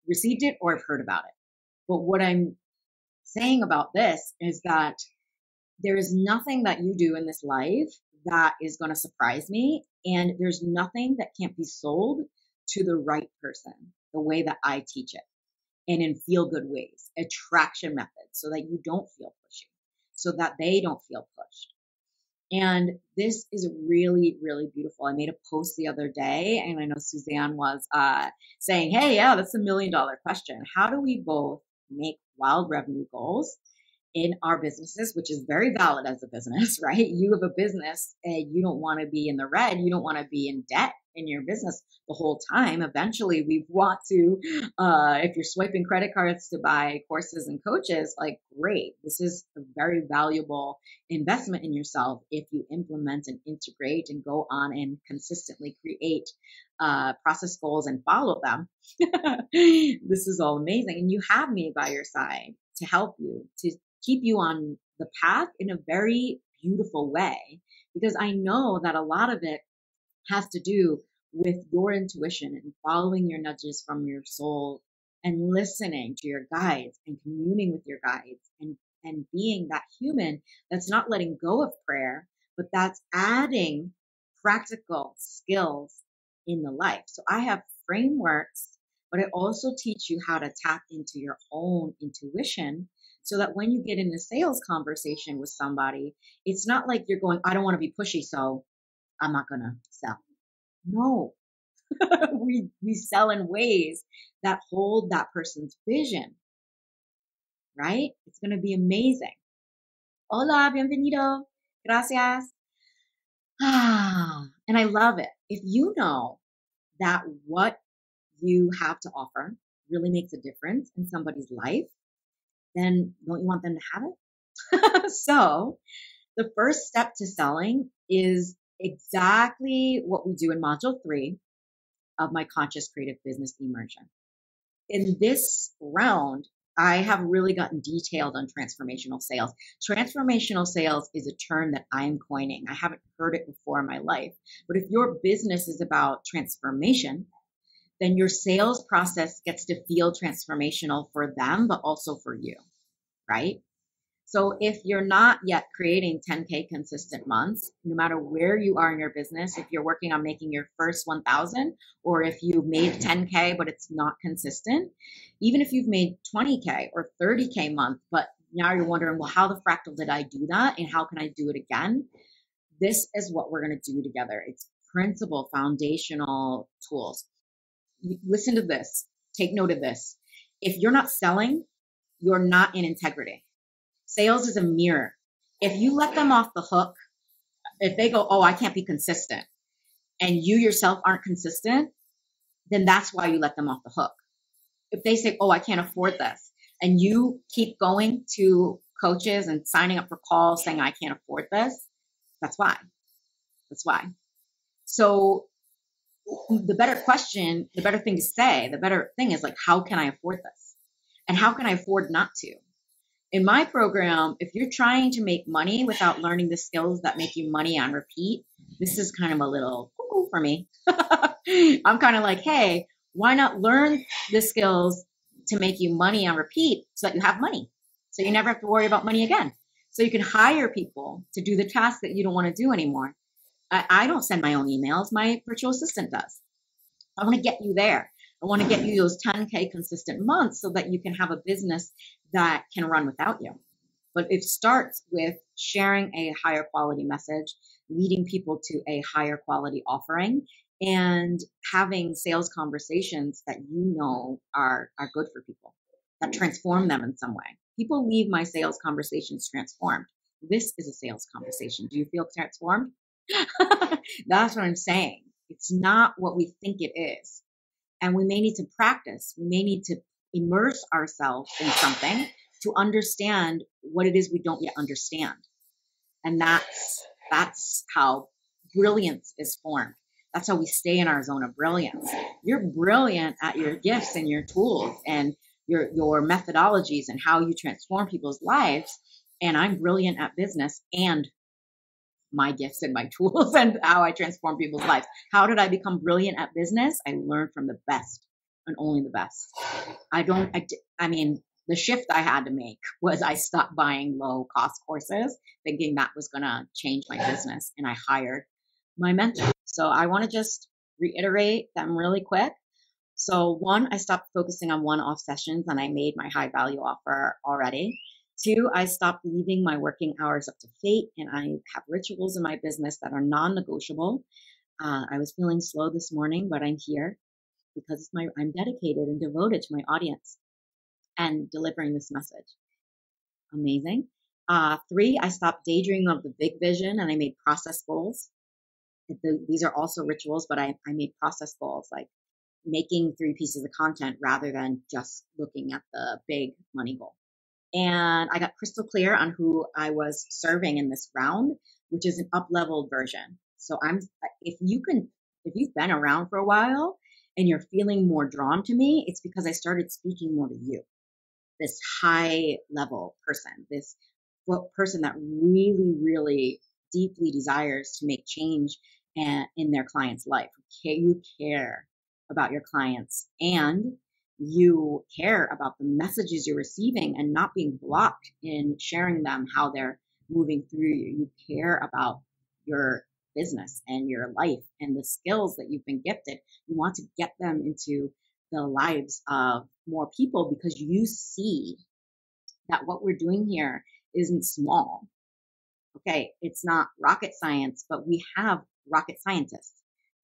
received it or I've heard about it. But what I'm saying about this is that there is nothing that you do in this life that is going to surprise me. And there's nothing that can't be sold to the right person the way that I teach it, and in feel good ways, attraction methods, so that you don't feel pushy, so that they don't feel pushed. And this is really, really beautiful. I made a post the other day, and I know Suzanne was saying, hey, yeah, that's $1 million question. How do we both make wild revenue goals in our businesses, which is very valid as a business, right? You have a business and you don't want to be in the red. You don't want to be in debt in your business the whole time. Eventually we want to, if you're swiping credit cards to buy courses and coaches, like, great. This is a very valuable investment in yourself if you implement and integrate and go on and consistently create process goals and follow them. This is all amazing. And you have me by your side to help you, to keep you on the path in a very beautiful way, because I know that a lot of it has to do with your intuition and following your nudges from your soul and listening to your guides and communing with your guides and being that human that's not letting go of prayer, but that's adding practical skills in the life. So I have frameworks, but I also teach you how to tap into your own intuition, so that when you get in a sales conversation with somebody, it's not like you're going, I don't want to be pushy, so I'm not going to sell. No, we sell in ways that hold that person's vision, right? It's going to be amazing. Hola, bienvenido. Gracias. And I love it. If you know that what you have to offer really makes a difference in somebody's life, then don't you want them to have it? So The first step to selling is exactly what we do in module 3 of my conscious creative business immersion. In this round, I have really gotten detailed on transformational sales. Transformational sales is a term that I'm coining. I haven't heard it before in my life. But if your business is about transformation, then your sales process gets to feel transformational for them, but also for you, right? So if you're not yet creating 10K consistent months, no matter where you are in your business, if you're working on making your first 1,000, or if you've made 10K, but it's not consistent, even if you've made 20K or 30K month, but now you're wondering, well, how the fractal did I do that? And how can I do it again? This is what we're going to do together. It's principal foundational tools. Listen to this. Take note of this. If you're not selling, you're not in integrity. Sales is a mirror. If you let them off the hook, if they go, oh, I can't be consistent, and you yourself aren't consistent, then that's why you let them off the hook. If they say, oh, I can't afford this, and you keep going to coaches and signing up for calls saying, I can't afford this, that's why. That's why. So the better question, the better thing to say, the better thing is like, how can I afford this? And how can I afford not to? In my program, if you're trying to make money without learning the skills that make you money on repeat, this is kind of a little cuckoo for me. I'm kind of like, hey, why not learn the skills to make you money on repeat so that you have money? So you never have to worry about money again. So you can hire people to do the tasks that you don't want to do anymore. I don't send my own emails. My virtual assistant does. I want to get you there. I want to get you those 10K consistent months so that you can have a business that can run without you. But it starts with sharing a higher quality message, leading people to a higher quality offering, and having sales conversations that you know are good for people, that transform them in some way. People leave my sales conversations transformed. This is a sales conversation. Do you feel transformed? That's what I'm saying. It's not what we think it is. And we may need to practice. We may need to immerse ourselves in something to understand what it is we don't yet understand. And that's how brilliance is formed. That's how we stay in our zone of brilliance. You're brilliant at your gifts and your tools and your methodologies and how you transform people's lives. And I'm brilliant at business and my gifts and my tools and how I transform people's lives. How did I become brilliant at business? I learned from the best and only the best. I mean, the shift I had to make was I stopped buying low cost courses thinking that was going to change my business. And I hired my mentor. So I want to just reiterate them really quick. So 1, I stopped focusing on one-off sessions and I made my high value offer already. 2, I stopped leaving my working hours up to fate, and I have rituals in my business that are non-negotiable. I was feeling slow this morning, but I'm here because I'm dedicated and devoted to my audience and delivering this message. Amazing. 3, I stopped daydreaming of the big vision and I made process goals. These are also rituals, but I made process goals like making 3 pieces of content rather than just looking at the big money goal. And I got crystal clear on who I was serving in this round, which is an up-leveled version. So if you've been around for a while and you're feeling more drawn to me, it's because I started speaking more to you, this high level person, this person that really, really deeply desires to make change in their client's life. You care about your clients and you care about the messages you're receiving and not being blocked in sharing them, how they're moving through you. You care about your business and your life and the skills that you've been gifted. You want to get them into the lives of more people because you see that what we're doing here isn't small. Okay, it's not rocket science, but we have rocket scientists.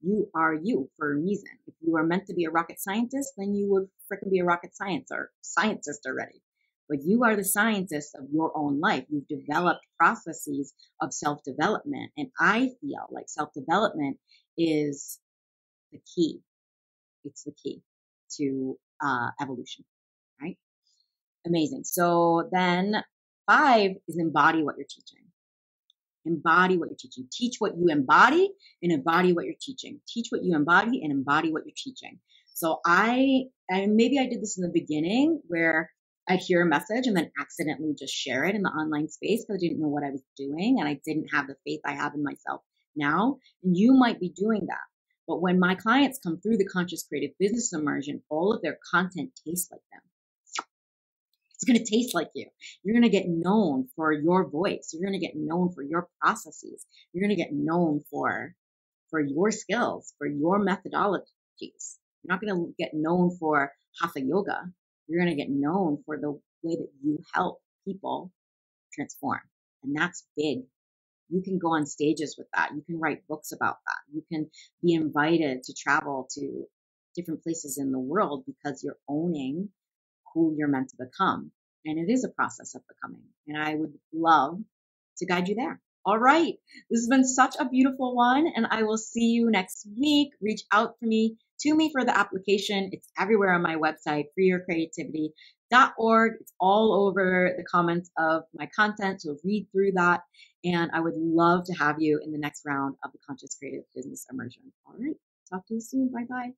You are you for a reason. If you are meant to be a rocket scientist, then you would freaking be a rocket scientist already. But you are the scientist of your own life. You've developed processes of self-development. And I feel like self-development is the key. It's the key to evolution, right? Amazing. So then 5 is embody what you're teaching. Embody what you're teaching. Teach what you embody and embody what you're teaching. Teach what you embody and embody what you're teaching. So maybe I did this in the beginning where I'd hear a message and then accidentally just share it in the online space because I didn't know what I was doing and I didn't have the faith I have in myself now. And you might be doing that. But when my clients come through the Conscious Creative Business Immersion, all of their content tastes like them. It's going to taste like you. You're going to get known for your voice. You're going to get known for your processes. You're going to get known for your skills, for your methodologies. You're not going to get known for hatha yoga. You're going to get known for the way that you help people transform. And that's big. You can go on stages with that. You can write books about that. You can be invited to travel to different places in the world because you're owning who you're meant to become. And it is a process of becoming. And I would love to guide you there. All right. This has been such a beautiful one. And I will see you next week. Reach out to me for the application. It's everywhere on my website, freeyourcreativity.org. It's all over the comments of my content. So read through that. And I would love to have you in the next round of the Conscious Creative Business Immersion. All right. Talk to you soon. Bye-bye.